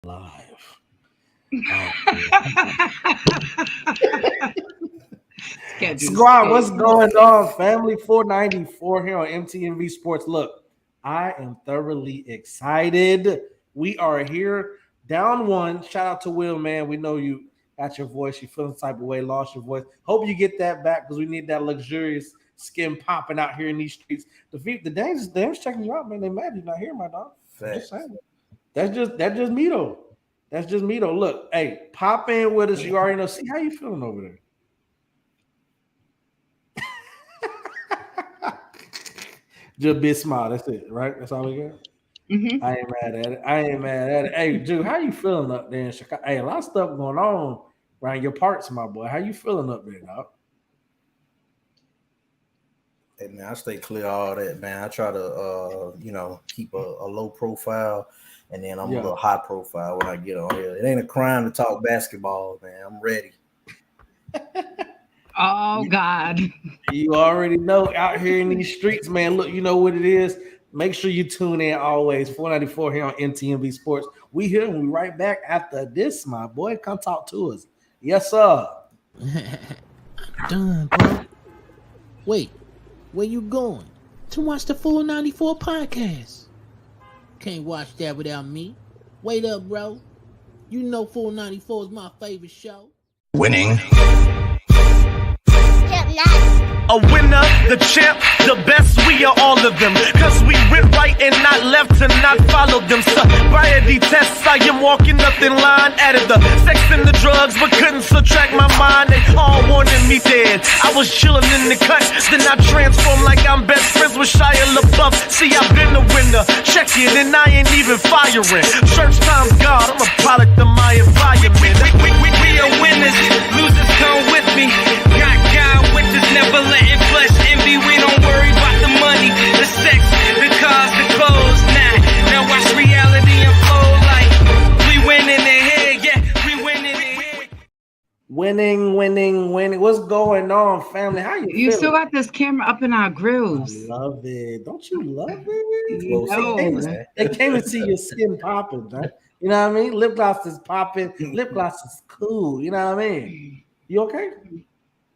Live. Squad, what's going on? Family 494 here on MTMV Sports. Look, I am thoroughly excited. We are here down one. Shout out to Will, man. We know you got your voice. You feeling the type of way, lost your voice. Hope you get that back because we need that luxurious skin popping out here in these streets. The Dame's checking you out, man. They mad you're not here, my dog. Just saying. That's just me though. That's just me though. Look, hey, pop in with us. You already know. See how you feeling over there. Just a big smile. That's it, right? That's all we got. Mm-hmm. I ain't mad at it. Hey, dude, how you feeling up there in Chicago? Hey, a lot of stuff going on around your parts, my boy. How you feeling up there, dog? Hey man, I stay clear of all that, man. I try to keep a low profile, and then I'm a little high profile when I get on here. It ain't a crime to talk basketball, man. I'm ready. Oh God. You already know out here in these streets, man. Look, you know what it is. Make sure you tune in always. 494 here on NTMV Sports. We here and we right back after this, my boy. Come talk to us. Yes, sir. Done, bro. Wait, where you going? To watch the 494 podcast. Can't watch that without me. Wait up, bro. You know 494 is my favorite show. Winning. A winner, the champ, the best, we are all of them. Cause we went right and not left to not follow them. Sobriety tests, I am walking up in line. Added the sex and the drugs, but couldn't subtract my mind. They all wanted me dead. I was chilling in the cut, then I transformed like I'm best friends with Shia LaBeouf. See, I've been a winner, check it, and I ain't even firing. Church time's God, I'm a product of my environment. We are winners, losers come with me. Got God with us, never letting flesh envy. We don't worry about the money, the sex, the cars, the clothes. Now watch reality unfold like we winning the head, yeah, we winning the head. Winning. What's going on, family? How you feeling? Still got this camera up in our grooves. I love it. Don't you love it? They came to see your skin popping, right? You know what I mean? Lip gloss is popping. Lip gloss is cool. You know what I mean? You okay?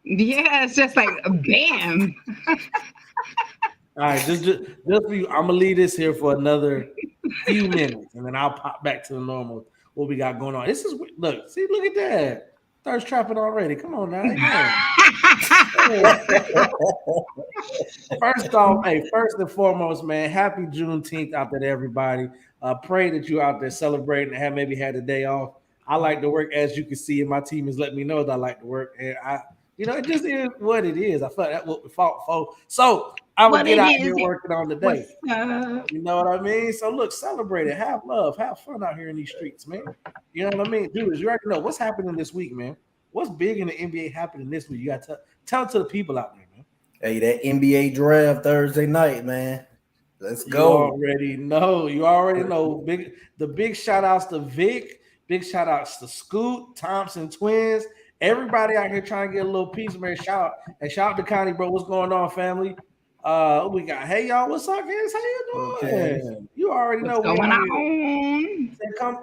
Yeah, it's just like bam. All right, just for you, I'm gonna leave this here for another few minutes, and then I'll pop back to the normal what we got going on. This is look at that. Thirst trapping already. Come on now. First and foremost, man, happy Juneteenth out there to everybody. Pray that you're out there celebrating and have maybe had a day off. I like to work, as you can see, and my team has let me know that I like to work, and it just is what it is. I felt that what we fought for. So I'm gonna get out here working on the day. You know what I mean? So look, celebrate it, have love, have fun out here in these streets, man. You know what I mean? Dude, you already know what's happening this week, man. What's big in the NBA happening this week? You got to tell it to the people out there, man. Hey, that NBA draft Thursday night, man. Let's go. You already know. The big shout outs to Vic. Big shout outs to Scoot, Thompson twins. Everybody out here trying to get a little piece, man. Shout out to Connie, bro. What's going on, family? We got, hey y'all, what's up, guys? How you doing? Okay. You already know what's going on.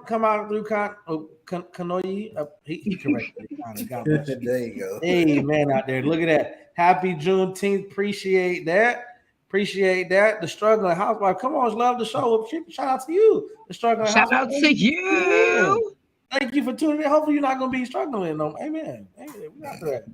Come out through Kanoyi. He corrected it. God bless you. There you go. Hey man, out there, look at that. Happy Juneteenth. Appreciate that. The struggling housewife. Come on, love the show. Shout out to you. The struggling housewife. Shout out to you. Thank you for tuning in. Hopefully, you're not going to be struggling. No, amen. We got that.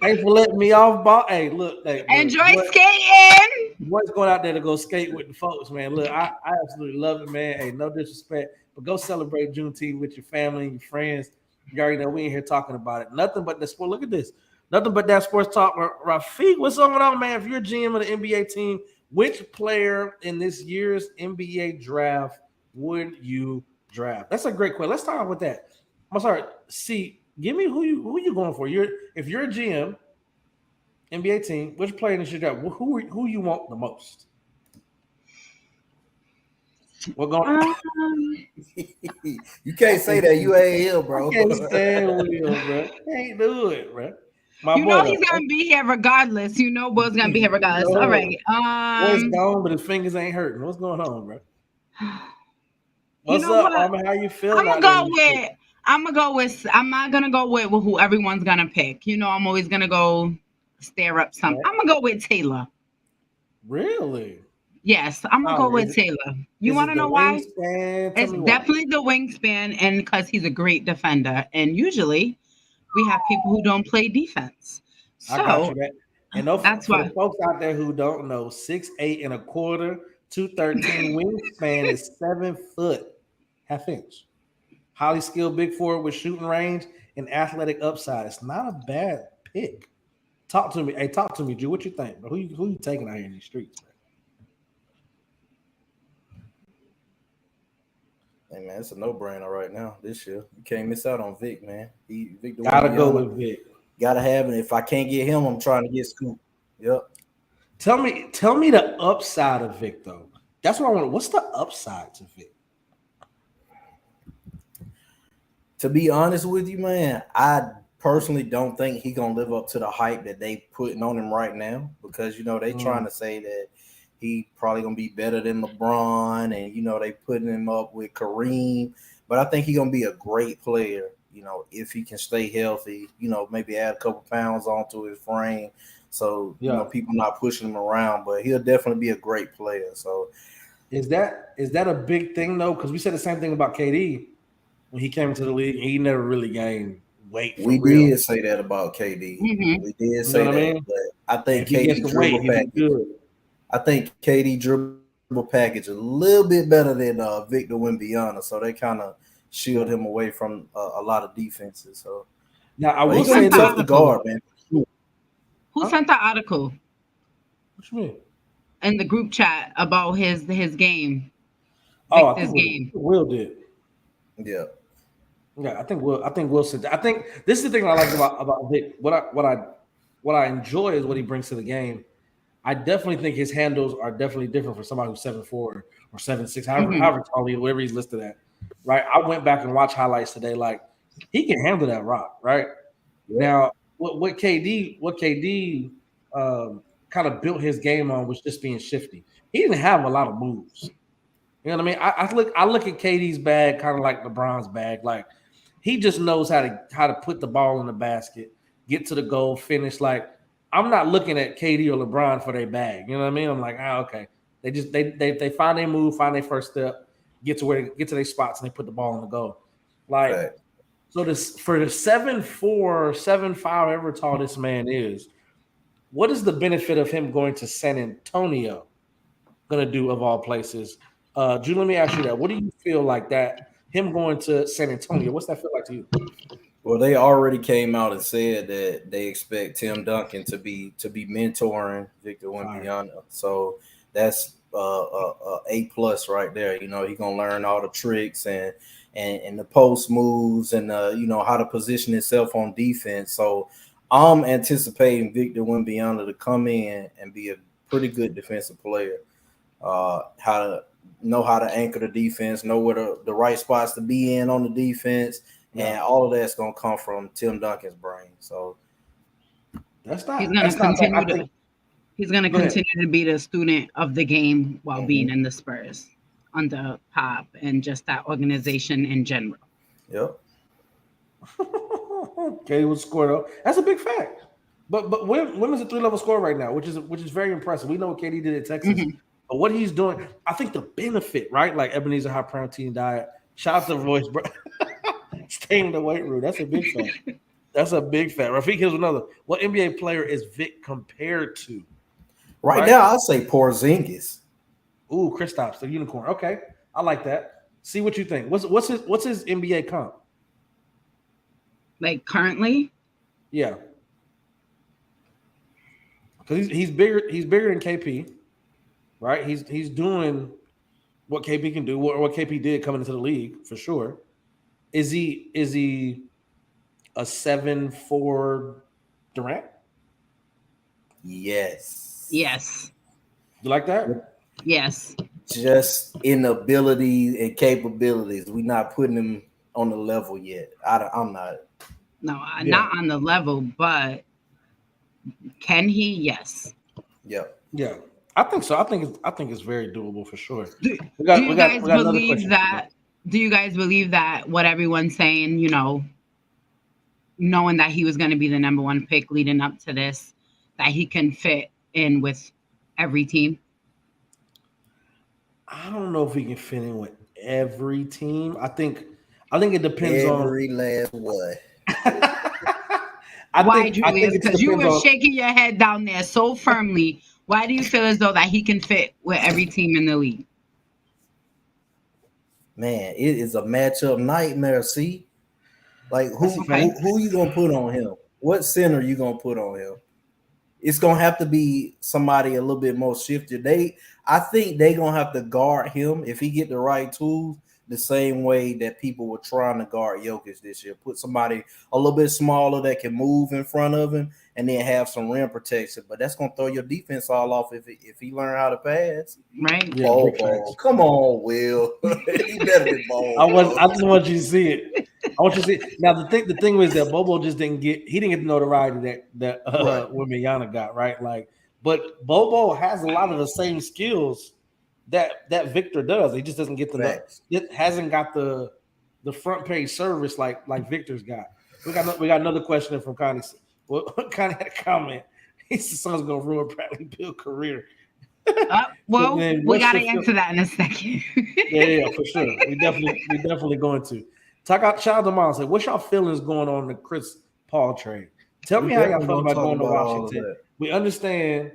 Thanks for letting me off, ball. Hey, look. Enjoy skating. Boys going out there to go skate with the folks, man. Look, I absolutely love it, man. Hey, no disrespect, but go celebrate Juneteenth with your family and your friends. You already know we ain't here talking about it. Nothing but the sport. Look at this. Nothing but that sports talk. Rafiq, what's going on, man? If you're a GM of the NBA team, which player in this year's NBA draft would you draft? That's a great question. Let's talk about that. I'm sorry. See, give me who you going for. If you're a GM, NBA team, which player in this year's draft? Who you want the most? We're going. You can't say that. You ain't here, bro. Can't stand Will, bro. Can't do it, bro. He's gonna be here regardless. You know Will's gonna be here regardless. All right. Will's gone, but his fingers ain't hurting. What's going on, bro? What's know up, what? Armin? How you feeling I'm out gonna there? go with. I'm not gonna go with who everyone's gonna pick. You know, I'm always gonna go stir up some. Right. I'm gonna go with Taylor. Really? Yes, I'm gonna go How with Taylor. You is want it to the know why? wingspan? Tell It's me why. definitely the wingspan, and because he's a great defender. And usually, we have people who don't play defense. I got you So that. And no, that's for the why. folks out there who don't know, 6'8 1/4", 213 wingspan is 7 foot half inch. Highly skilled big forward with shooting range and athletic upside. It's not a bad pick. Talk to me. Hey, talk to me, Drew. What you think? Bro? Who you taking out here in these streets, Hey man, it's a no-brainer right now this year. You can't miss out on Vic, man. Victor man? Gotta go Wembanyama. with Vic. Gotta have it. If I can't get him, I'm trying to get Scoop. Yep. Tell me the upside of Vic though. That's what I want. What's the upside to Vic? To be honest with you, man, I personally don't think he gonna live up to the hype that they putting on him right now, because they trying to say that he probably gonna be better than LeBron, and they putting him up with Kareem. But I think he gonna be a great player, if he can stay healthy, maybe add a couple pounds onto his frame. So, people not pushing him around, but he'll definitely be a great player. So Is that a big thing though? Because we said the same thing about KD when he came into the league. He never really gained weight for we real. did say that about KD. Mhm. We did You say know what I that, mean? but I think If he gets KD the weight, dribble he'll be package. good. I think KD dribble package a little bit better than Victor Wembanyama, so they kind of shield him away from a lot of defenses. So Now I but will he's gonna say be tough this. to guard, man. Who Huh? sent the article What you mean? in the group chat about his game, Oh, I Victor's think game? Will did. Yeah, Yeah, I think Will said that. I think this is the thing I like about Vic. What I enjoy is what he brings to the game. I definitely think his handles are definitely different for somebody who's 7'4" or 7'6", Mhm. however tall he, whatever he's listed at. Right. I went back and watched highlights today. Like he can handle that rock. Right. Now, what KD kind of built his game on was just being shifty. He didn't have a lot of moves. You know what I mean? I look at KD's bag kind of like LeBron's bag. Like he just knows how to put the ball in the basket, get to the goal, finish. Like I'm not looking at KD or LeBron for their bag. You know what I mean? I'm like, okay. They just they find their move, find their first step, get to their spots, and they put the ball in the goal. Like right. so this for the 7'4", 7'5", however tall this man is, what is the benefit of him going to San Antonio gonna do of all places? Drew, let me ask you that. What do you feel like that him going to San Antonio? What's that feel like to you? Well, they already came out and said that they expect Tim Duncan to be mentoring Victor Wembanyama. So that's A+ right there. He's gonna learn all the tricks and the post moves and how to position himself on defense. So I'm anticipating Victor Wembanyama to come in and be a pretty good defensive player. How to know how to anchor the defense, know where the right spots to be in on the defense. And all of that's gonna come from Tim Duncan's brain. So He's gonna continue to be the student of the game while being in the Spurs under Pop and just that organization in general. Yep. Okay, was score though. That's a big fact. But women's a 3-level score right now, which is very impressive. We know what KD did at Texas, but what he's doing, I think the benefit, right? Like Ebenezer high protein diet. Shout out to Voice, bro. Staying in the weight room. That's a big fact. That's a big fact. Rafiq, here's another. What NBA player is Vic compared to? Right now, I'll say Porzingis. Ooh, Kristaps, the unicorn. Okay, I like that. See what you think. What's his NBA comp? Like currently? Yeah, because he's bigger. He's bigger than KP, right? He's doing what KP can do, what KP did coming into the league for sure. Is he a 7'4" Durant? Yes. Yes. You like that? Yes. Just in ability and capabilities, we're not putting him on the level yet. I'm not. No, not on the level, but can he? Yes. Yep. Yeah, I think so. I think it's very doable for sure. Do you guys believe that Do you guys believe that what everyone's saying, knowing that he was going to be the number one pick leading up to this, that he can fit in with every team? I don't know if he can fit in with every team. I think it depends every last one. Why, Julius? Because you were shaking your head down there so firmly. Why do you feel as though that he can fit with every team in the league? Man, it is a matchup nightmare. See, like who you gonna put on him? What center you gonna put on him? It's gonna have to be somebody a little bit more shifted. I think they gonna have to guard him if he get the right tools, the same way that people were trying to guard Jokic this year. Put somebody a little bit smaller that can move in front of him, and then have some rim protection. But that's gonna throw your defense all off if he learn how to pass. Right? Yeah, Ball. Come on, Will. He better be ball. I just want you to see it. I want you to see it. Now the thing was that Bobo just didn't get the notoriety that Wembanyama got, right? Like, but Bobo has a lot of the same skills that Victor does. He just doesn't get it hasn't got the front page service like Victor's got. We got another question from Connie. Well, Connie had a comment. He said someone's gonna ruin Bradley Beal's career. Well, we got to answer that in a second. yeah, for sure. We definitely going to talk out. Shout out to Miles. What's y'all feelings going on the Chris Paul trade? Tell me how y'all feel about going to Washington. We understand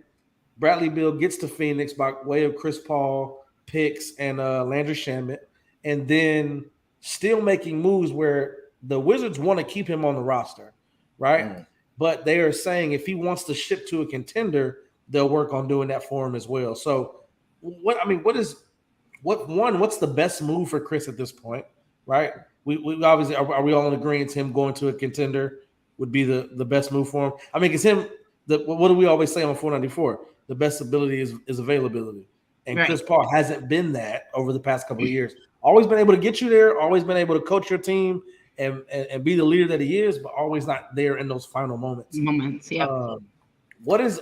Bradley Beal gets to Phoenix by way of Chris Paul picks and Landry Shamet, and then still making moves where the Wizards want to keep him on the roster, right? Mm. But they are saying if he wants to ship to a contender, they'll work on doing that for him as well. So, what's the best move for Chris at this point, right? We obviously are we all in agreement him going to a contender would be the best move for him? I mean, because what do we always say on 494? The best ability is availability. And right. Chris Paul hasn't been that over the past couple of years. Always been able to get you there, always been able to coach your team and be the leader that he is, but always not there in those final moments. Yeah. What is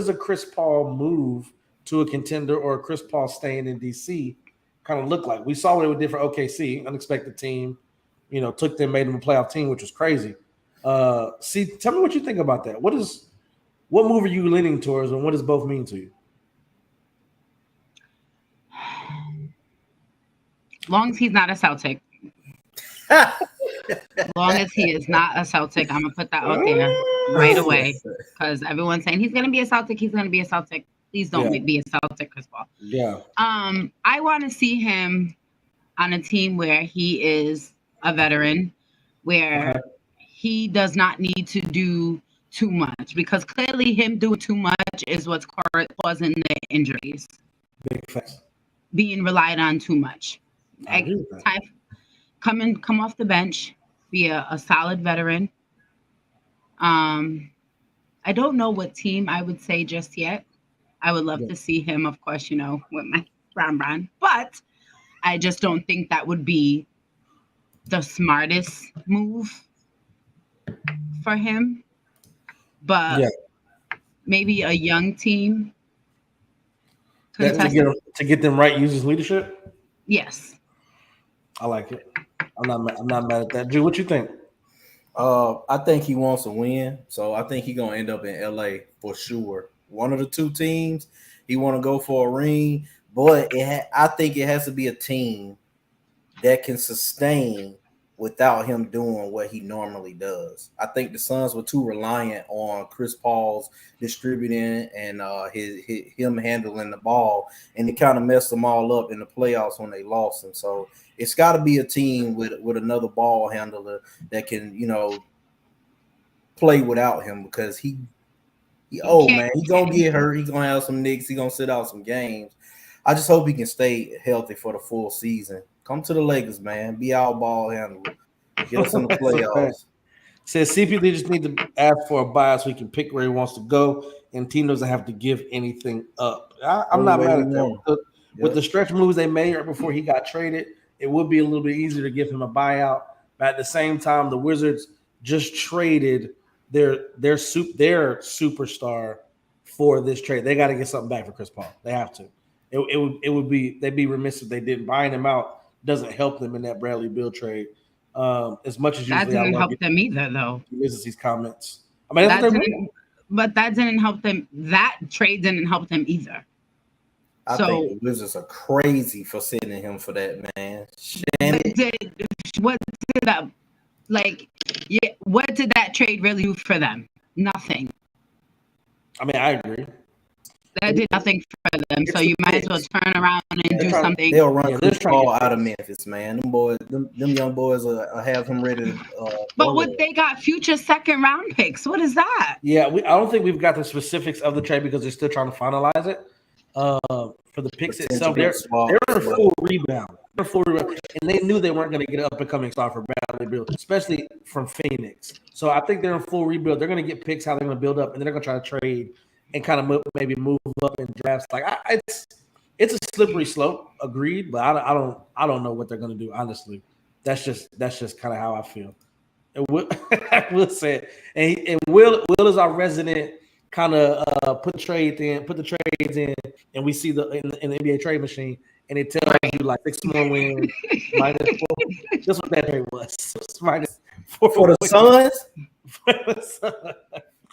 a Chris Paul move to a contender or a Chris Paul staying in DC kind of look like? We saw what it did for OKC, unexpected team, took them, made them a playoff team, which was crazy. Tell me what you think about that. What move are you leaning towards, and what does both mean to you? Long as he's not a Celtic. Long as he is not a Celtic, I'm gonna put that out there right away because everyone's saying he's gonna be a Celtic. He's gonna be a Celtic. Please don't be a Celtic, Chris Paul. Yeah. I want to see him on a team where he is a veteran, where he does not need to do too much because clearly him doing too much is what's causing the injuries. Big facts. Being relied on too much. Come off the bench, be a solid veteran. I don't know what team I would say just yet. I would love to see him, of course, with my Brown, but I just don't think that would be the smartest move for him. But maybe a young team to get them right uses leadership. Yes, I like it. I'm not mad at that. Drew, what you think? I think he wants to win, so I think he's gonna end up in LA for sure. One of the two teams he want to go for a ring, but I think it has to be a team that can sustain without him doing what he normally does. I think the Suns were too reliant on Chris Paul's distributing and him handling the ball, and it kind of messed them all up in the playoffs when they lost him. So it's got to be a team with another ball handler that can, play without him because he old, man. He's going to get hurt. He's going to have some nicks. He's going to sit out some games. I just hope he can stay healthy for the full season. Come to the Lakers, man. Be our ball handler. Get us in the playoffs. Says CP, they just need to ask for a buy so he can pick where he wants to go, and team doesn't have to give anything up. I'm not mad at that. With the stretch moves they made right before he got traded, it would be a little bit easier to give him a buyout. But at the same time, the Wizards just traded their superstar for this trade. They got to get something back for Chris Paul. They have to. They'd be remiss if they didn't. Buying him out doesn't help them in that Bradley Beal trade. As much as That usually I didn't love help them either, though. Ulysses' comments. I mean, But that didn't help them. That trade didn't help them either. I think the Wizards are crazy for sending him for that, man. What did that trade really do for them? Nothing. I mean, I agree. That did nothing for them. So you might as well turn around and do something. They'll run Chris Paul out of Memphis, man. Them boys, them young boys will have him ready to. But what they got future second round picks. What is that? Yeah, I don't think we've got the specifics of the trade because they're still trying to finalize it. For the picks itself, they're in full rebound. And they knew they weren't going to get an up-and-coming star for Bradley Beal, especially from Phoenix. So I think they're in full rebuild. They're going to get picks how they're going to build up, and then they're going to try to trade and kind of maybe move up in drafts. Like it's a slippery slope, agreed, but I don't know what they're going to do. Honestly, that's just kind of how I feel. And Will said, and Will is our resident kind of put the trades in, and we see in the NBA trade machine, and it tells you like 6 more wins, -4. That's what that trade was. -4 for the Suns.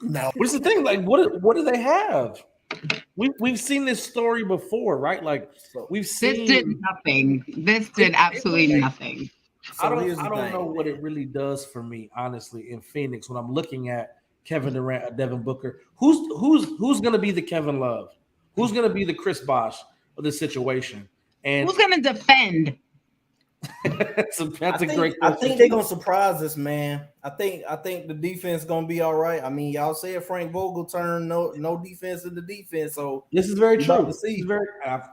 No, what's the thing? Like, what do they have? We've seen this story before, right? Like, we've seen. This did nothing. This did absolutely nothing. I don't know what it really does for me, honestly, in Phoenix when I'm looking at Kevin Durant or Devin Booker. Who's going to be the Kevin Love? Who's going to be the Chris Bosh of this situation? And who's going to defend? that's a great question. I think they're going to surprise us, man. I think the defense going to be all right. I mean, y'all said Frank Vogel turned no defense into defense. So this is very true.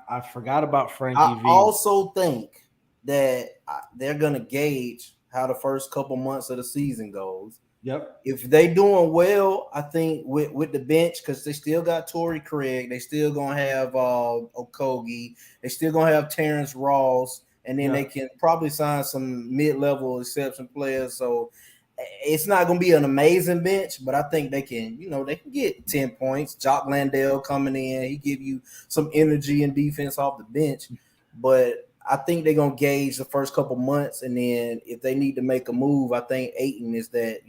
I forgot about Frankie I V. also think that they're going to gauge how the first couple months of the season goes. Yep. If they doing well, I think with the bench, because they still got Torrey Craig, they still gonna have Okogie, they still gonna have Terrence Ross, and then they can probably sign some mid-level exception players. So it's not gonna be an amazing bench, but I think they can get 10 points. Jock Landale coming in, he give you some energy and defense off the bench, but I think they're going to gauge the first couple months, and then if they need to make a move, I think Ayton is that,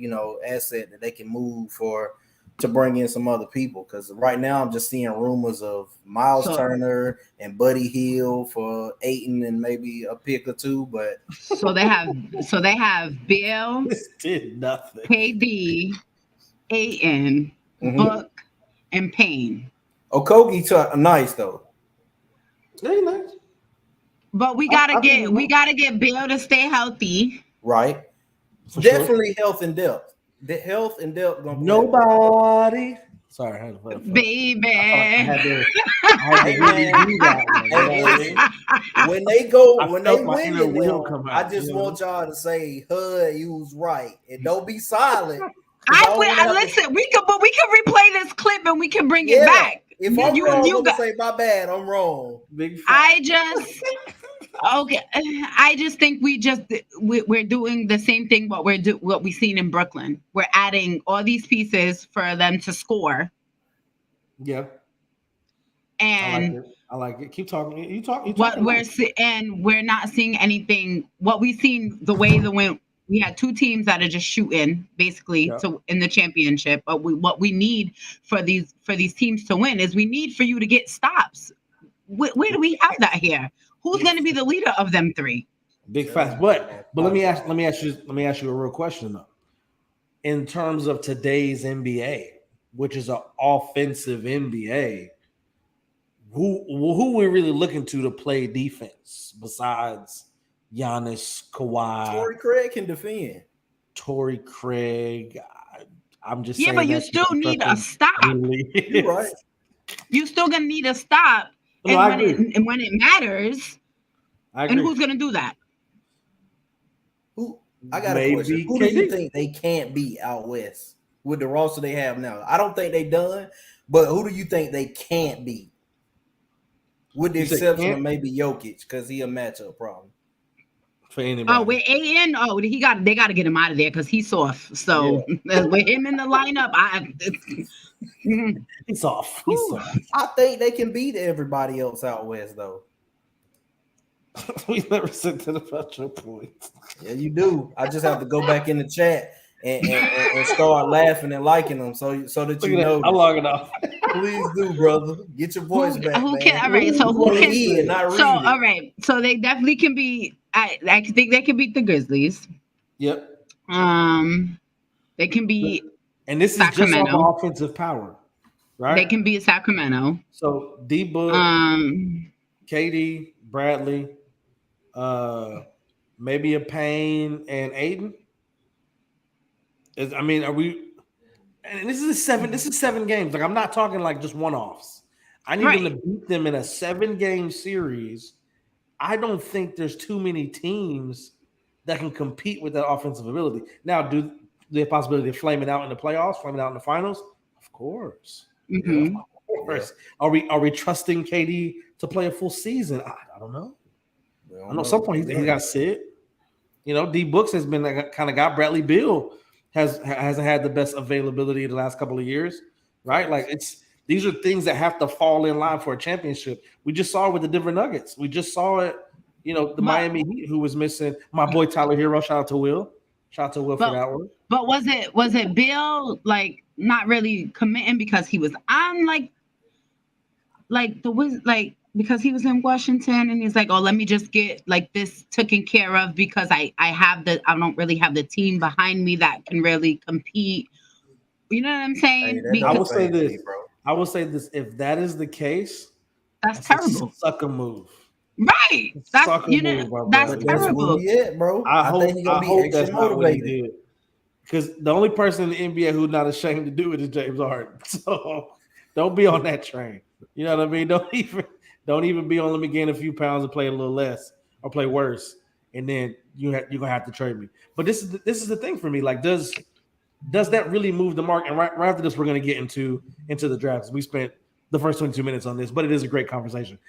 asset that they can move to bring in some other people. Because right now I'm just seeing rumors of Miles Turner and Buddy Hield for Ayton and maybe a pick or two. But so they have Bill, did nothing. KD, Ayton, Book, and Payne. Okogie nice though. Very nice. But we gotta get Bill to stay healthy. Right. For definitely sure. Health and depth. The health and depth gonna nobody. Sorry, I had to baby. I had to do that. When they win, I just want y'all to say, "Hud, you was right," and don't be silent. Listen. We can replay this clip and we can bring it back. If I'm wrong, I'm gonna say my bad. I'm wrong. I just think we're doing the same thing. What we've seen in Brooklyn. We're adding all these pieces for them to score. Yeah. And I like it. Keep talking. You talk. We're not seeing anything. What we've seen, the way we had 2 teams that are just shooting basically in the championship. But what we need for these teams to win is we need for you to get stops. Where do we have that here? Who's going to be the leader of them 3? Big facts. But let me ask you a real question though. In terms of today's NBA, which is an offensive NBA, who we're really looking to play defense besides Giannis, Kawhi? Torrey Craig can defend. Torrey Craig. I'm just saying. Yeah, but you still need a stop. You're right. You still gonna need a stop. No, and when it matters, and who's gonna do that? I got a question. Who do you think they can't beat out west with the roster they have now? I don't think they done, but who do you think they can't beat? With the exception of maybe Jokic, because he a matchup problem. For anybody. Oh, with AN, they got to get him out of there because he's soft. So with him in the lineup, he's off. I think they can beat everybody else out west, though. We never said that about your points. Yeah, you do. I just have to go back in the chat and start laughing and liking them so that you know. I'm logging off. Please do, brother. Get your voice back, who man. can? All right, so We who wanna can? hear it, not read So it. all right, so they definitely can be. I think they can beat the Grizzlies. Yep. They can beat And this is just off Sacramento. of offensive power, right? They can beat Sacramento. So D Book, KD, Bradley, maybe a Payne and Aiden. I mean, are we? And this is 7 games. Like I'm not talking like just one-offs. I need them to beat them in a 7-game series. I don't think there's too many teams that can compete with that offensive ability. Now, do the possibility of flaming out in the playoffs, flaming out in the finals? Of course. Mm-hmm. Yeah, of course. Are we trusting KD to play a full season? I don't know. I know at some point he got sit. You know, D Books has been kind of got Bradley Beal hasn't had the best availability in the last couple of years, right? Like these are things that have to fall in line for a championship. We just saw it with the Denver Nuggets. We just saw it, you know, the Miami Heat, who was missing my boy Tyler Hero. Shout out to Will. Shout out to Will for that one. But was it Bill like not really committing because he was on because he was in Washington and he's like, oh, let me just get like this taken care of because I don't really have the team behind me that can really compete. You know what I'm saying? Hey, I will say this, bro. I will say this: if that is the case, that's terrible. A sucker move, right? That's that's terrible. Yeah, bro. I hope that's not what he did. Because the only person in the NBA who's not ashamed to do it is James Harden. So don't be on that train. You know what I mean? Don't even be on. Let me gain a few pounds and play a little less or play worse, and then you're gonna have to trade me. But this is the thing for me. Like, does that really move the mark? And right after this, we're gonna get into the drafts. We spent the first 22 minutes on this, but it is a great conversation.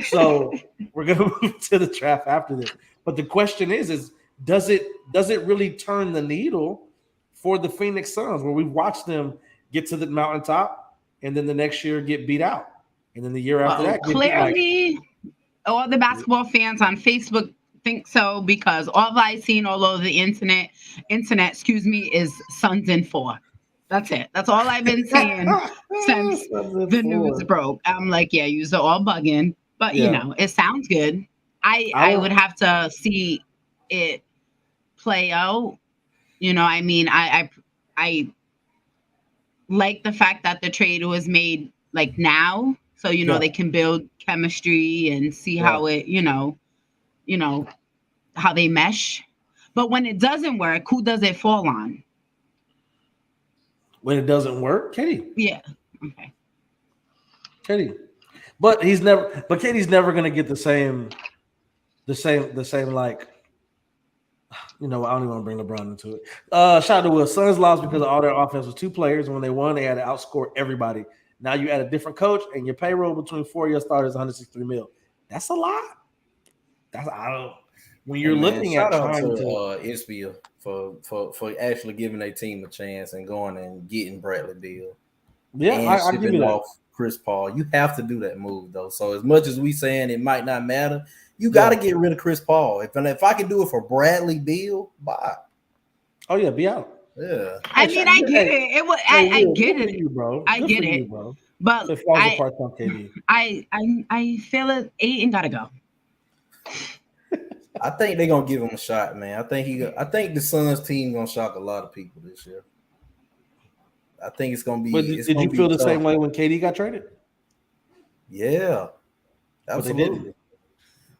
So we're gonna move to the draft after this. But the question is does it really turn the needle for the Phoenix Suns, where we've watched them get to the mountaintop and then the next year get beat out? And then the year after that, clearly, all the basketball fans on Facebook think so because all I've seen all over the internet, is Suns in 4. That's it. That's all I've been seeing since the news broke. I'm like, yeah, you're all bugging, but you know, it sounds good. I would have to see it play out. You know, I mean, I like the fact that the trade was made like now. So, you know, they can build chemistry and see how it, you know, how they mesh. But when it doesn't work, who does it fall on? When it doesn't work, KD. Yeah. Okay. KD. But KD's never gonna get the same like, you know, I don't even want to bring LeBron into it. Shout out to Will. Suns lost because all their offense was 2 players. And when they won, they had to outscore everybody. Now you add a different coach, and your payroll between 4 of your starters $163 million. That's a lot. When you're looking at trying to Isbia for actually giving their team a chance and going and getting Bradley Beal. Yeah, I give you that. Off Chris Paul. You have to do that move though. So as much as we saying it might not matter, you got to get rid of Chris Paul. If I can do it for Bradley Beal, bye. Oh yeah, be out. Yeah. I mean, I get it. I get it, you, bro. I get it, bro. But I feel it. Aiden gotta go. I think they're gonna give him a shot, man. I think the Suns team gonna shock a lot of people this year. I think it's gonna be. But did you feel the same way when KD got traded? Yeah, absolutely.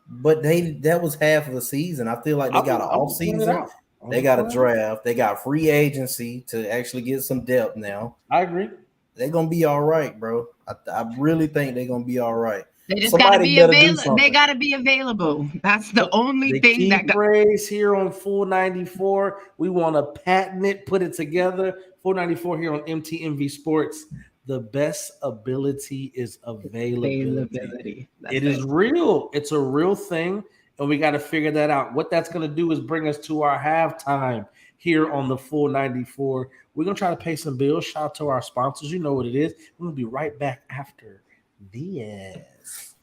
But that was half of the season. I feel like they got an off season. They got a draft. They got free agency to actually get some depth now. I agree. They're gonna be all right, bro. I really think they're gonna be all right. They just gotta be available. They gotta be available. That's the only thing that phrase here on Full 94. We want to patent it, put it together. Full 94 here on MTMV Sports. The best ability is availability. It is real. It's a real thing, and we got to figure that out. What that's going to do is bring us to our halftime here on the Full 94. We're going to try to pay some bills. Shout out to our sponsors. You know what it is. We're going to be right back after this.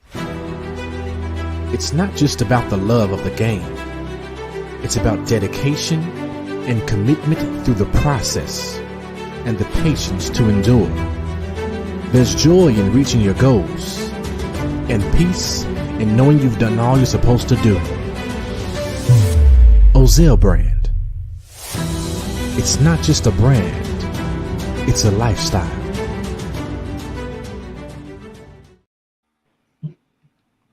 It's not just about the love of the game. It's about dedication and commitment through the process and the patience to endure. There's joy in reaching your goals and peace in knowing you've done all you're supposed to do. Ozell brand. It's not just a brand, it's a lifestyle.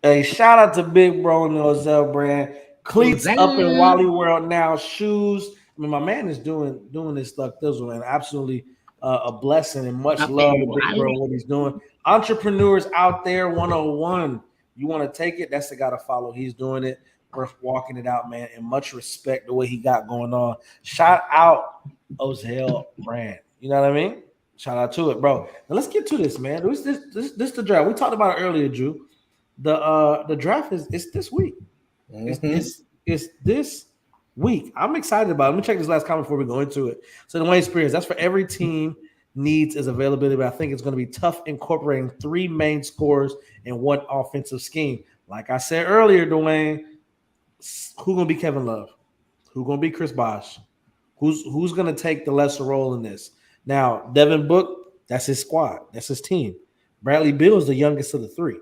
Hey, shout out to Big Bro and the Ozell brand. Cleats up in Wally World now. Shoes. I mean, my man is doing this stuff. This one, absolutely a blessing and much love to Big Bro what he's doing. Entrepreneurs out there, 101. You want to take it? That's the guy to follow. He's doing it. Worth walking it out, man. And much respect the way he got going on. Shout out Ozell brand. You know what I mean? Shout out to it, bro. Now let's get to this, man. This the draft. We talked about it earlier, Drew. The draft is this week. It's this week. I'm excited about it. Let me check this last comment before we go into it. So Dwayne Spears, that's for every team needs is availability, but I think it's going to be tough incorporating 3 main scorers in one offensive scheme. Like I said earlier, Dwayne, who's going to be Kevin Love? Who's going to be Chris Bosh? Who's going to take the lesser role in this? Now, Devin Book, that's his squad. That's his team. Bradley Beal is the youngest of the 3.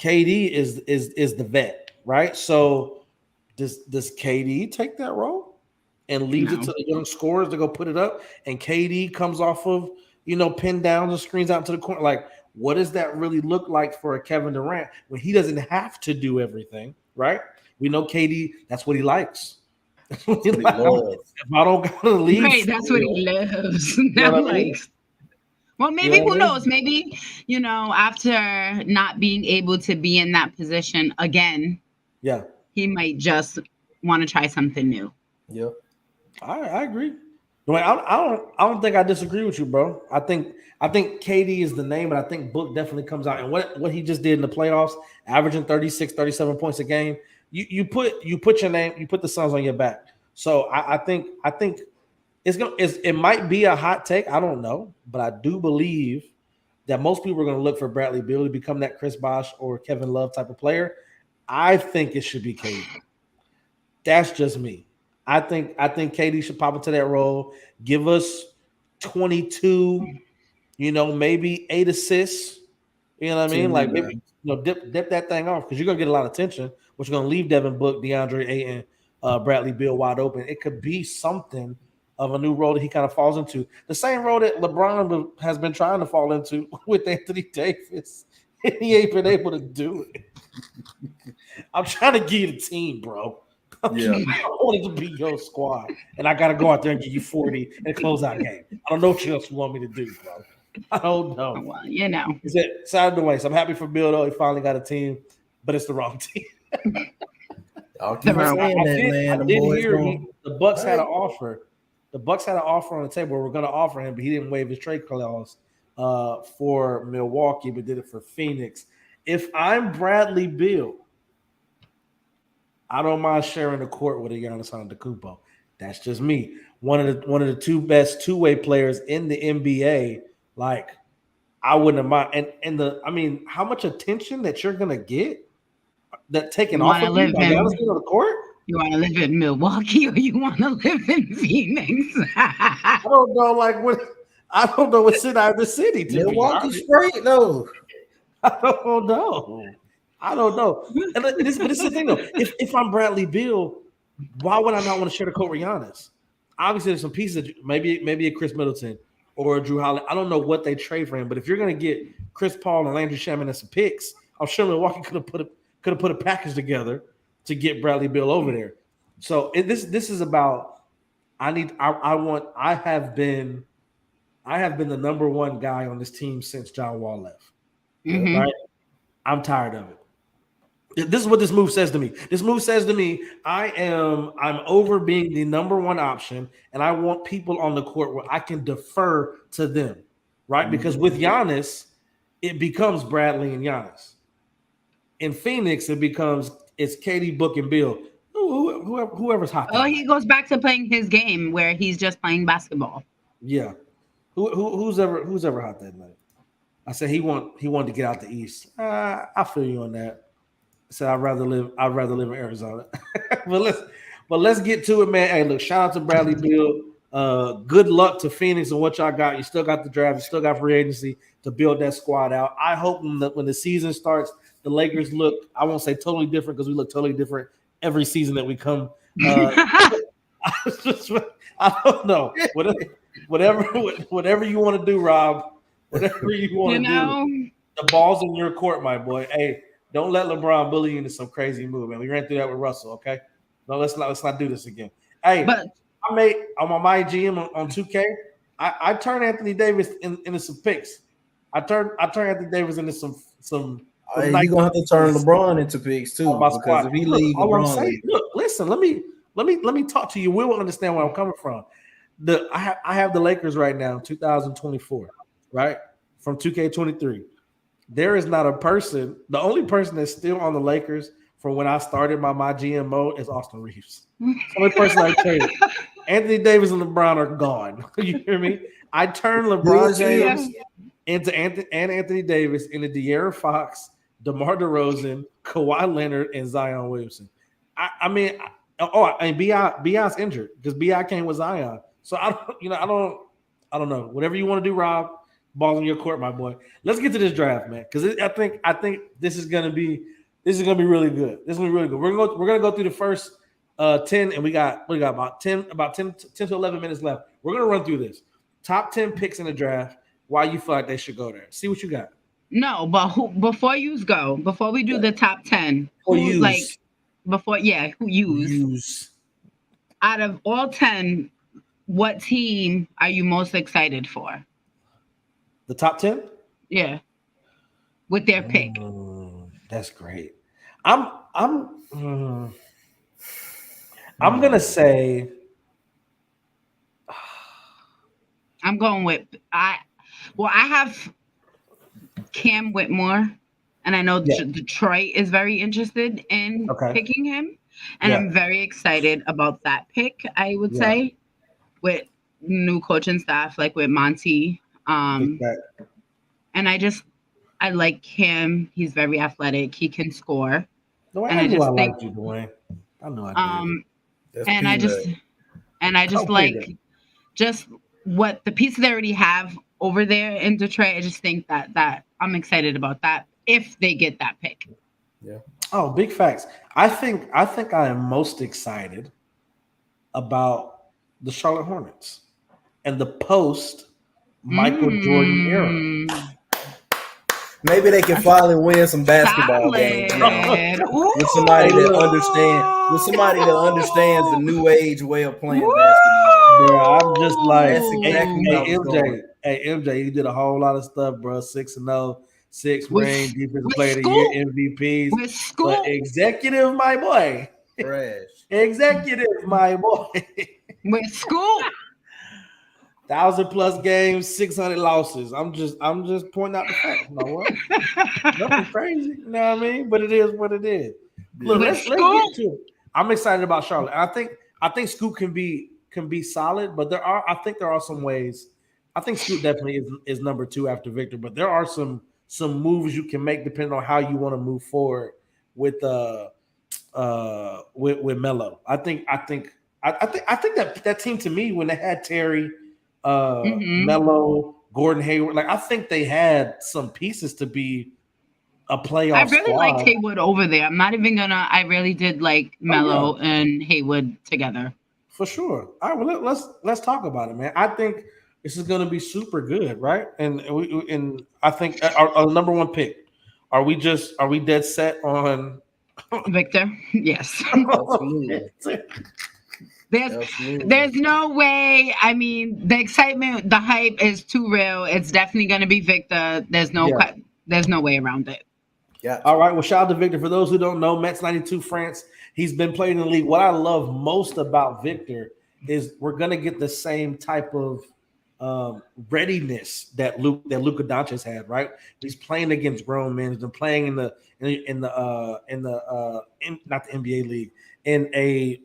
KD is the vet, right? So does KD take that role and leaves it to the young scorers to go put it up? And KD comes off of, pin downs and screens out to the corner. Like, what does that really look like for a Kevin Durant when he doesn't have to do everything, right? We know KD, that's what he likes. That's what he likes. If I don't got to leave. Right, that's what he loves. Well, maybe, who knows? Maybe, after not being able to be in that position again, he might just want to try something new. Yeah. I agree. I don't think I disagree with you, bro. I think KD is the name, but I think Book definitely comes out. And what he just did in the playoffs, averaging 36, 37 points a game, you put your name, you put the Suns on your back. So I think it might be a hot take. I don't know, but I do believe that most people are going to look for Bradley Beal to become that Chris Bosh or Kevin Love type of player. I think it should be KD. That's just me. I think KD should pop into that role. Give us 22, maybe 8 assists. You know what I mean? Like maybe dip that thing off because you're gonna get a lot of attention, which is gonna leave Devin Book, DeAndre Ayton, Bradley Beal wide open. It could be something of a new role that he kind of falls into. The same role that LeBron has been trying to fall into with Anthony Davis. And he ain't been able to do it. I'm trying to give you the team, bro. I want it to be your squad. And I got to go out there and give you 40 in a closeout game. I don't know what else you want me to do, bro. I don't know. Well, Is it side of the way? So I'm happy for Bill, though. He finally got a team, but it's the wrong team. I'll keep saying that, man. The Bucks had an offer. The Bucks had an offer on the table. We're going to offer him, but he didn't waive his trade clause for Milwaukee, but did it for Phoenix. If I'm Bradley Beal, I don't mind sharing the court with a Giannis Antetokounmpo. That's just me. One of the 2 best two-way players in the NBA. Like, I wouldn't mind. And how much attention that you're gonna get that taken off of you by Giannis on the court? You want to live in Milwaukee or you want to live in Phoenix? I don't know. I don't know what's in either city. Milwaukee straight though. I don't know. And but it's the thing though. If I'm Bradley Beal, why would I not want to share the court with Giannis? Obviously, there's some pieces. Maybe a Chris Middleton or a Drew Holiday. I don't know what they trade for him, but if you're gonna get Chris Paul and Landry Shamet and some picks, I'm sure Milwaukee could have put a package together to get Bradley Beal over there. So this is about. I have been the number 1 guy on this team since John Wall left. Mm-hmm. Right? I'm tired of it. This is what this move says to me. This move says to me, I'm over being the number 1 option, and I want people on the court where I can defer to them, right? Mm-hmm. Because with Giannis, it becomes Bradley and Giannis. In Phoenix, it's KD, Book, and Bill. Whoever's hot. Oh, he goes back to playing his game where he's just playing basketball. Yeah. Who's ever hot that night? I said he wanted to get out the East. I feel you on that. said I'd rather live in Arizona. but let's get to it, man. Hey, look, shout out to Bradley Beal. Good luck to Phoenix and what y'all got. You still got the draft, you still got free agency to build that squad out. I hope when the season starts, the Lakers look, I won't say totally different because we look totally different every season that we come. I don't know. Whatever you want to do, Rob. Whatever you want to do. The ball's in your court, my boy. Hey, don't let LeBron bully you into some crazy move, man. We ran through that with Russell, okay? No, let's not do this again. Hey, I'm on my GM on 2K. I turned Anthony Davis into some picks. I turned Anthony Davis into some. You're gonna have to turn LeBron into picks too, because if he leaves, look, listen. Let me talk to you. We will understand where I'm coming from. I have the Lakers right now, 2024, right from 2K23. There is not a person. The only person that's still on the Lakers from when I started my GM mode is Austin Reeves. The only person I traded. Anthony Davis and LeBron are gone. You hear me? I turned LeBron James into Anthony Davis into De'Aaron Fox, DeMar DeRozan, Kawhi Leonard, and Zion Williamson. And Bion's injured because Bi came with Zion. So I don't know. Whatever you want to do, Rob. Ball in your court, my boy. Let's get to this draft, man, because I think this is gonna be really good. This is gonna be really good. We're gonna go through the first 10, and we got about 10 to 11 minutes left. We're gonna run through this top 10 picks in the draft. Why you feel like they should go there? See what you got. No, but before we do the top 10, who use out of all 10, what team are you most excited for? The top 10? Yeah. With their pick. That's great. I'm gonna say I'm going with I have Cam Whitmore, and I know Detroit is very interested in picking him, and I'm very excited about that pick. I would say with new coaching staff, like with Monty. And I like him. He's very athletic. He can score. I like you, Dwayne. I know I do. I just like just what the pieces they already have over there in Detroit. I just think that I'm excited about that if they get that pick. Yeah. Oh, big facts. I think I am most excited about the Charlotte Hornets and the post Michael Jordan era. Maybe they can finally win some basketball games with somebody that understands the new age way of playing basketball. Bro, I'm just like, that's exactly MJ, you did a whole lot of stuff, bro. 6-0, 6 ring, defensive player of the year, MVPs. But executive, my boy. Trash. Executive, my boy. With school. 1,000+ games, 600 losses. I'm just pointing out the facts. You know what? Nothing crazy. You know what I mean? But it is what it is. Look, let's get to it. I'm excited about Charlotte. I think Scoot can be solid, but I think there are some ways. I think Scoot definitely is number 2 after Victor, but there are some moves you can make depending on how you want to move forward with Melo. I think that team, to me, when they had Terry, Melo, Gordon Hayward, like I think they had some pieces to be a playoff. I really squad. liked Hayward over there. I'm not even gonna. I really did like Melo and Hayward together. For sure. All right, well let's talk about it, man. I think this is going to be super good, right? And I think our number 1 pick. Are we dead set on Victor? Yes. There's no way. I mean, the excitement, the hype is too real. It's definitely going to be Victor. There's no way around it. Yeah. All right. Well, shout out to Victor. For those who don't know, Metz 92 France. He's been playing in the league. What I love most about Victor is we're going to get the same type of readiness that Luka Doncic had. Right. He's playing against grown men. He's been playing in not the NBA league, in a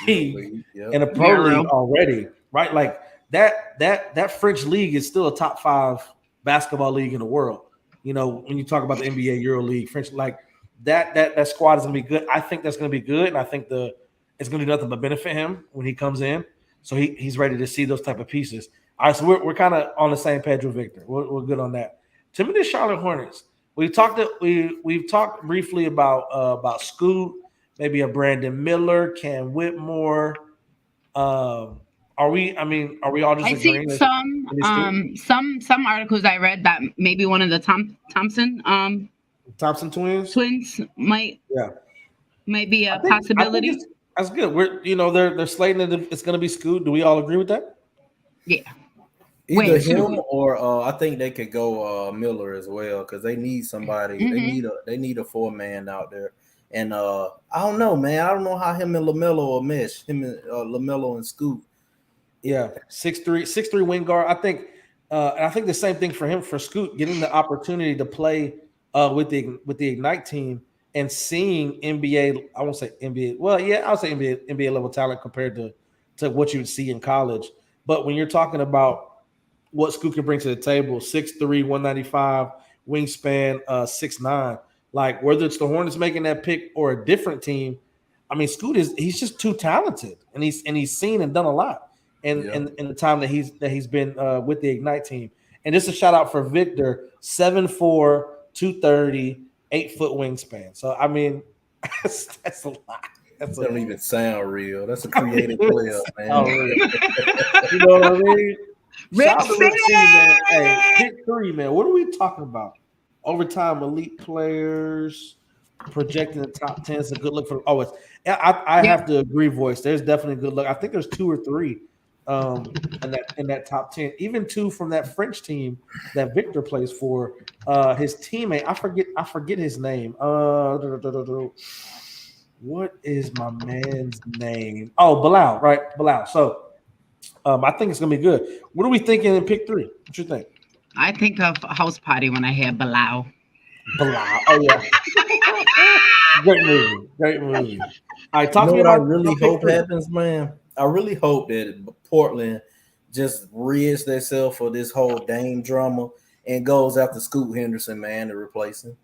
league, in a pro league already. Right. Like that French league is still a top 5 basketball league in the world. You know, when you talk about the NBA, Euro League, French, like that squad is gonna be good. I think that's gonna be good, and I think it's gonna do nothing but benefit him when he comes in. So he's ready to see those type of pieces. All right, so we're kind of on the same page with Victor. We're good on that. To me, the Charlotte Hornets. We've talked briefly about Scoot, maybe a Brandon Miller, Cam Whitmore. Are we? I mean, are we all just I see agreeing? some articles I read that maybe one of the Thompson Thompson twins might be a possibility. That's good. They're slating it's going to be Scoot. Do we all agree with that? Yeah. Either him or I think they could go Miller as well because they need somebody. Mm-hmm. They need a 4-man out there. And I don't know, man. I don't know how him and LaMelo will mesh. Him and LaMelo and Scoot. Yeah, 6'3" wing guard. I think the same thing for him for Scoot, getting the opportunity to play with the Ignite team and seeing NBA. I won't say NBA. Well, yeah, I'll say NBA level talent compared to what you would see in college. But when you're talking about what Scoot can bring to the table, 6'3", 195, wingspan, 6'9", like whether it's the Hornets making that pick or a different team, I mean, Scoot he's just too talented, and he's seen and done a lot in the time that he's been with the Ignite team. And just a shout out for Victor, 7'4", 230, 8-foot wingspan. So I mean, that's a lot. That don't even sound real. That's a creative player, man. Oh, really? You know what I mean? Shout out to Rick City, man. Hey, pick 3, man. What are we talking about? Overtime elite players, projecting the top 10 is a good look for. Oh, I have to agree, voice. There's definitely a good look. I think there's 2 or 3 in that top 10. Even 2 from that French team that Victor plays for. His teammate, I forget his name. What is my man's name? Oh, Bilal, right? Bilal. So I think it's gonna be good. What are we thinking in pick 3? What you think? I think of House Party when I hear Bilal. Bilal. Oh yeah. Great movie. All right, talk to me what about. I really hope happens, man. I really hope that Portland just rids themselves for this whole Dame drama and goes after Scoot Henderson, man, to replace him.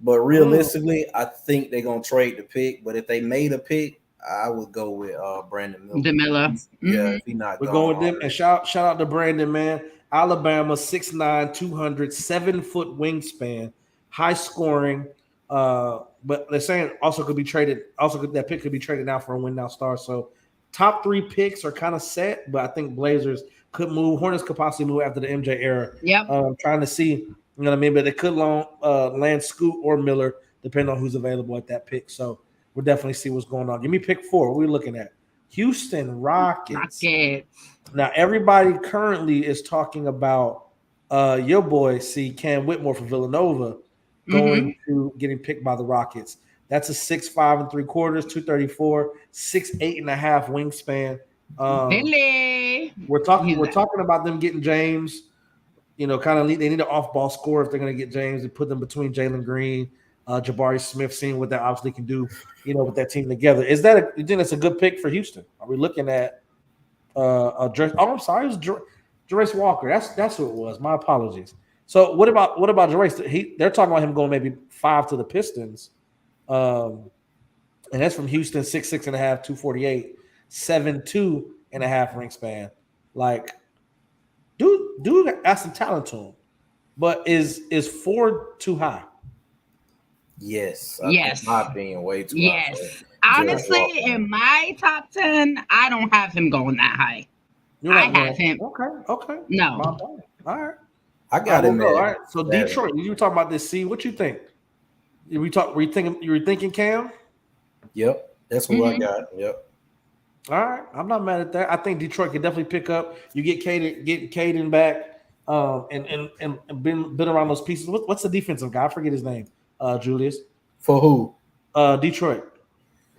But realistically, I think they're gonna trade the pick. But if they made a pick, I would go with Brandon Miller. Yeah, if he not. We're going with them. And shout out to Brandon, man. Alabama, 6'9", 200, 7-foot wingspan, high scoring. But they're saying also could be traded. Also, that pick could be traded now for a win now star. So top 3 picks are kind of set, but I think Blazers could move. Hornets could possibly move after the MJ era. Yep. Trying to see, you know what I mean? But they could land Scoot or Miller, depending on who's available at that pick. So we'll definitely see what's going on. Give me pick 4. What are we looking at? Houston Rockets. Now, everybody currently is talking about your boy, Cam Whitmore from Villanova, going to getting picked by the Rockets. That's a 6'5" 3/4, 234, 6'8.5" wingspan. We're talking about them getting James. You know, kind of they need an off-ball scorer if they're going to get James and put them between Jalen Green, Jabari Smith, seeing what that obviously can do. You know, with that team together. You think that's a good pick for Houston? Are we looking at I'm sorry, it was Jarace Walker. That's who it was. My apologies. So what about Jarace? They're talking about him going maybe 5 to the Pistons. And that's from Houston, 6'6.5", 248, 7'2.5" wingspan. Like, dude has some talent to him. But is 4 too high? Yes. Yes. My opinion, way too high. Yes. Honestly, in my top 10, I don't have him going that high. I have him. Okay. No. All right. I got him. All right. So Detroit, you were talking about this C. What you think? You were thinking Cam? Yep. That's what I got. Yep. All right. I'm not mad at that. I think Detroit could definitely pick up. You get Caden back, and been around those pieces. What's the defensive guy? I forget his name. Julius. For who? Detroit.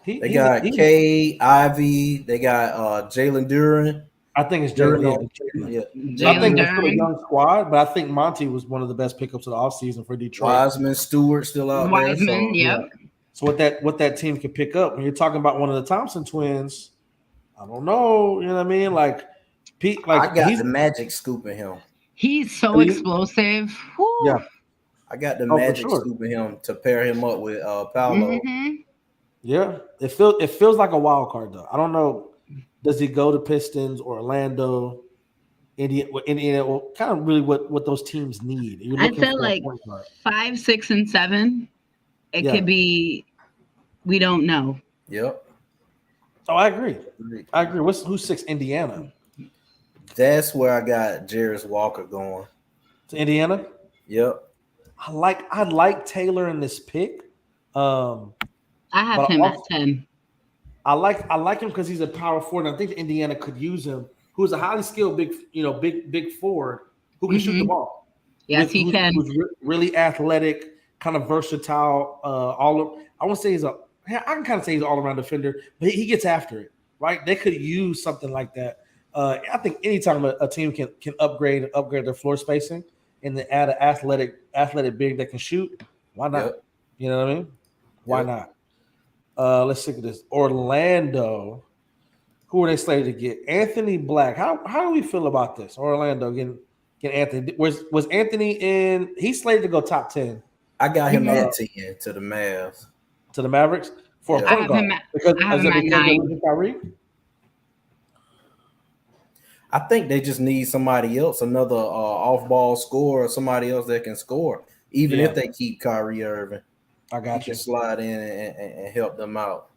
They got K, Ivy. They got Jalen Duren. I think it's Jalen. Yeah. I think it's a young squad, but I think Monty was one of the best pickups of the offseason for Detroit. Wiseman, Stewart still out there. Yep. So what that team can pick up when you're talking about one of the Thompson twins, I don't know. You know what I mean? Like Pete, I got the Magic scooping him. He's so explosive. Whew. Yeah. I got the Oh, for Magic sure. scooping him to pair him up with Paolo. Mm-hmm. To pair him up with Paolo. Mm-hmm. Yeah, it feels like a wild card though. I don't know. Does he go to Pistons or Orlando? Indiana, well, kind of really what those teams need. You're I'd looking say for a like point guard. 5, 6, and 7. It Yeah. could be. We don't know. Yep. Oh, I agree. I agree. Who's six? Indiana. That's where I got Jarris Walker going. To Indiana. Yep. I like Taylor in this pick. Um, I have but him at 10. I like him because he's a power forward. And I think Indiana could use him. Who's a highly skilled big forward who can shoot the Mm-hmm. ball. Yes, he can. Who's really athletic, kind of versatile. I won't say I can kind of say he's an all around defender, but he gets after it. Right? They could use something like that. I think anytime a team can upgrade their floor spacing and then add an athletic big that can shoot, why not? Yep. You know what I mean? Why Yep. not? Let's look at this. Orlando. Who are they slated to get? Anthony Black. How do we feel about this? Orlando getting Anthony. Was Anthony in? He's slated to go top 10 I got him at 10 to the Mavs. to the Mavericks for a Yeah. I point have guard. him at. Because I have is it him at because they're 9. losing Kyrie? I think they just need somebody else, another off-ball scorer, somebody else that can score, even Yeah. if they keep Kyrie Irving. I He got you. can slide in and help them out.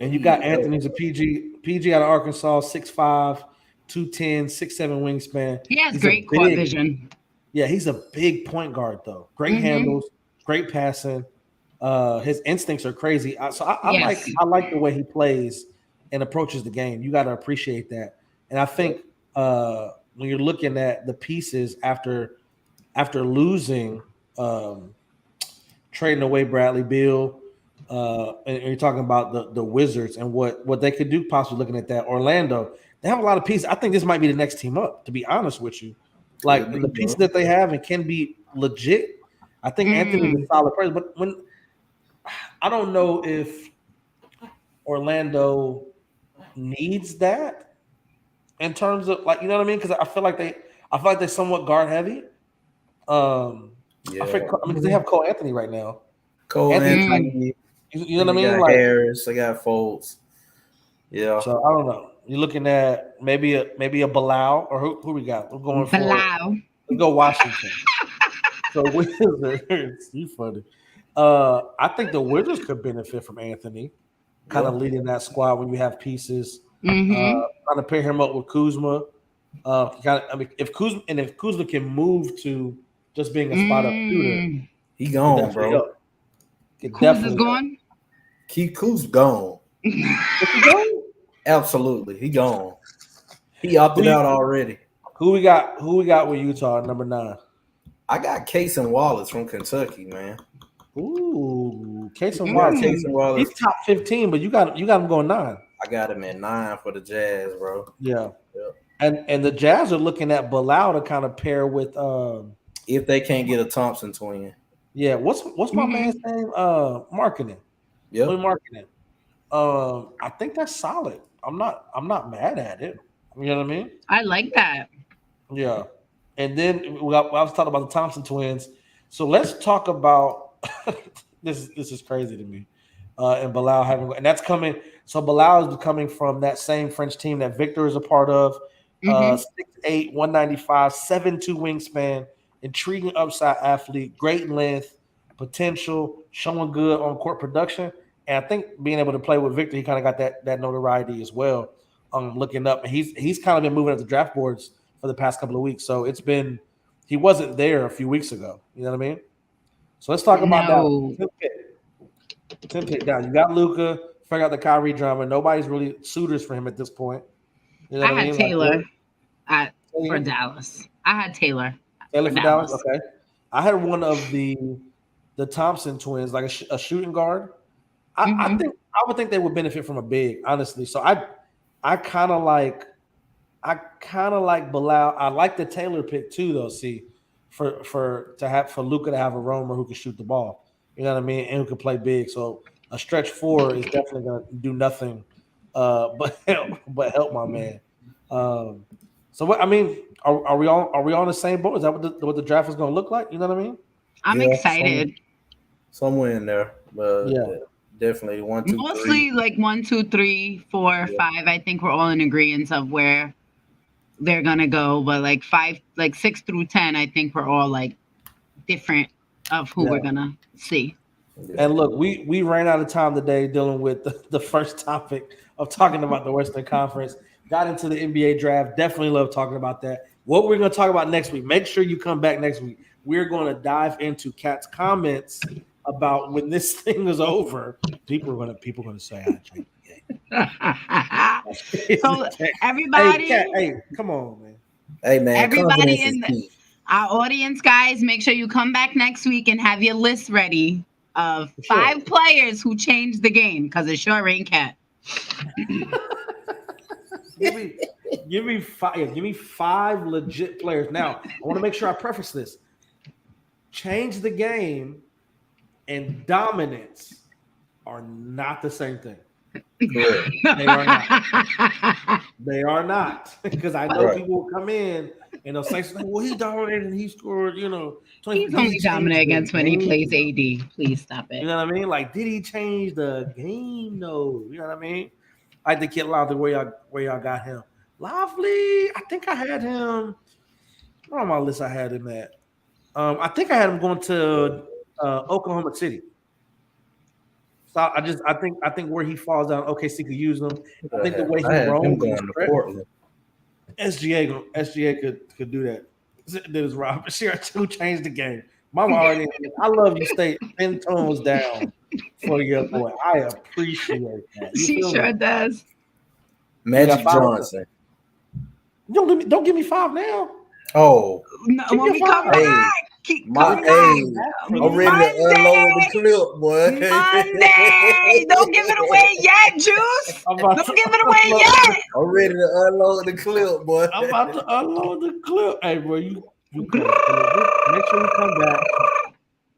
And you got Anthony's a PG out of Arkansas, 6'5", 210, 6'7" wingspan. He has He's great court vision. Yeah, he's a big point guard though. Great Mhm. handles, great passing. His instincts are crazy. I Yes. like the way he plays and approaches the game. You got to appreciate that. And I think when you're looking at the pieces after losing, trading away Bradley Beal, and you're talking about the Wizards and what they could do, possibly looking at that. Orlando, they have a lot of pieces. I think this might be the next team up, to be honest with you. Like the pieces that they have and can be legit. I think Anthony's a solid player, but I don't know if Orlando needs that in terms of like, you know what I mean? Because I feel like they're somewhat guard heavy. Yeah. Because they have Cole Anthony right now. Cole Anthony's Anthony. You know what I mean? Got Like Harris, they got Fultz. Yeah. So I don't know. You're looking at maybe a Bilal or who we got? We're going for Bilal. let's go Washington. So Wizards, you funny. I think the Wizards could benefit from Anthony, kind of leading that squad when you have pieces. Mm-hmm. Trying to pair him up with Kuzma. If Kuzma can move to just being a spot up shooter, he gone, bro. Kuzma's gone. Kuzma's gone. Absolutely, he gone. He opted out already. Who we got with Utah at number 9? I got Case and Wallace from Kentucky, man. Ooh, Case and Wallace. He's top 15, but you got him going 9. I got him at 9 for the Jazz, bro. Yeah. And the Jazz are looking at Bilal to kind of pair with if they can't get a Thompson twin. Yeah, what's my man's name? Marketing. Yeah. Marketing. I think that's solid. I'm not mad at it. You know what I mean? I like that. Yeah. And then I was talking about the Thompson twins. So let's talk about this is crazy to me. And Bilal and that's coming. So Bilal is coming from that same French team that Victor is a part of. 6'8", 195, 7'2" wingspan, intriguing upside athlete, great length, potential, showing good on court production. And I think being able to play with Victor, he kind of got that notoriety as well. Looking up, and he's kind of been moving up the draft boards for the past couple of weeks. So he wasn't there a few weeks ago. You know what I mean? So let's talk about that. 10 pick down. You got Luka. Figure out the Kyrie drama. Nobody's really suitors for him at this point. You know I had Taylor for Dallas. I had Taylor. Taylor for Dallas. Okay. I had one of the Thompson twins, like a shooting guard. I would think they would benefit from a big, honestly. So I kind of like Bilal. I like the Taylor pick too, though. See, for Luka to have a roamer who can shoot the ball. You know what I mean, and who can play big. So a stretch 4 is definitely going to do nothing but help my man. So what I mean, are we on the same boat? Is that what the draft is going to look like? You know what I mean? I'm excited. Somewhere in there, but definitely 1, 2, 3. Mostly like 1, 2, 3, 4, 5. I think we're all in agreement of where they're gonna go, but like 6 through 10, I think we're all like different of who we're gonna see. And look, we ran out of time today dealing with the first topic of talking about the Western Conference. Got into the NBA draft. Definitely love talking about that. What we're going to talk about next week, make sure you come back next week. We're going to dive into Kat's comments about when this thing is over. People are going to say, I drink the game. So everybody, hey, come on, man. Hey, man, everybody in our audience, guys, make sure you come back next week and have your list ready of 5 players who changed the game, because it sure ain't Cat. Give me 5 legit players. Now, I want to make sure I preface this. Change the game and dominance are not the same thing. They are not. They are not. Because I know people will come in and they'll say something, well, he dominated and he scored, 20. He's only dominant against when he plays AD. Please stop it. You know what I mean? Like, did he change the game? No. You know what I mean? I had to get Lively where y'all got him. Lively, I think I had him. Where on my list I had him at? I think I had him going to Oklahoma City. So I think where he falls down, OKC could use him. I think the way he rolls, SGA could do that. That is Rob Bashir who changed the game. Mama already. I love you. Stay 10 tones down for your boy. I appreciate that. She sure does. Magic Johnson. Don't give me 5 now. Oh, no, when we come back. I'm ready to unload the clip, boy. Monday. Don't give it away yet, Juice. Don't give it away yet. I'm ready to unload the clip, boy. I'm about to unload the clip. Hey, bro, you make sure we come back.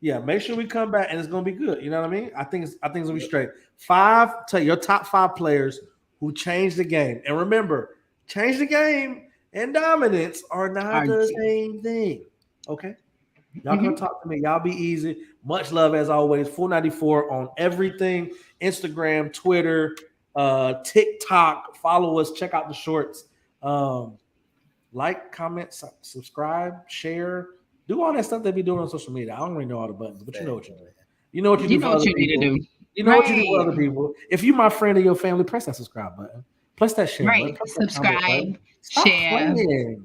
Yeah, make sure we come back, and it's gonna be good. You know what I mean? I think it's gonna be straight. 5, tell your top 5 players who changed the game, and remember, change the game and dominance are not the same thing. Okay. Y'all gonna talk to me. Y'all be easy. Much love as always. Full 94 on everything: Instagram, Twitter, TikTok. Follow us. Check out the shorts. Like, comment, subscribe, share. Do all that stuff they be doing on social media. I don't really know all the buttons, but you know what you do. You know what you do for other people. You know what you do for other people. If you my friend or your family, press that subscribe button. Press that share button. Subscribe, share.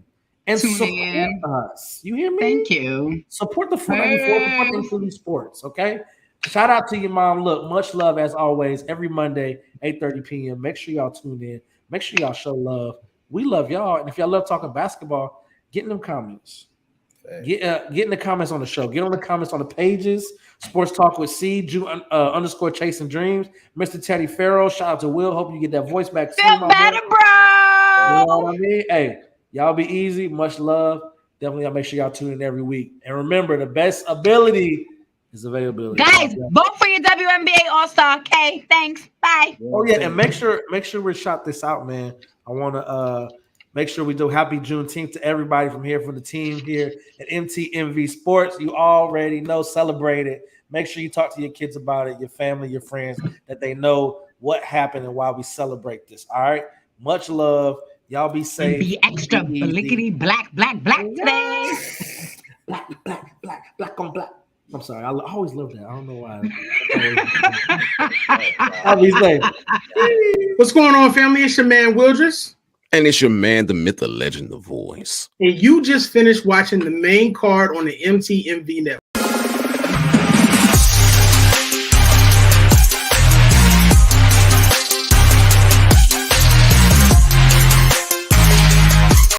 And support us. You hear me? Thank you. Support the 494 Including Sports, okay? Shout out to your mom. Look, much love as always. Every Monday, 8:30 p.m. Make sure y'all tune in. Make sure y'all show love. We love y'all. And if y'all love talking basketball, get in them comments. Get in the comments on the show. Get on the comments on the pages. Sports Talk with C, _ Chasing Dreams. Mr. Teddy Farrell. Shout out to Will. Hope you get that voice back soon. Feel better, bro. You know what I mean? Hey. Y'all be easy. Much love. Definitely, y'all make sure y'all tune in every week. And remember, the best ability is availability. Guys, vote for your WNBA All-Star. Okay, thanks. Bye. Oh yeah, and make sure we shout this out, man. I want to make sure we do happy Juneteenth to everybody from the team here at MTMV Sports. You already know, celebrate it. Make sure you talk to your kids about it, your family, your friends, that they know what happened and why we celebrate this. All right. Much love. Y'all be safe. Be extra blickety black today. Black on black. I'm sorry. I always love that. I don't know why. I'll be safe. What's going on, family? It's your man, Wildress. And it's your man, the myth, the legend, the voice. And you just finished watching the main card on the MTMV network.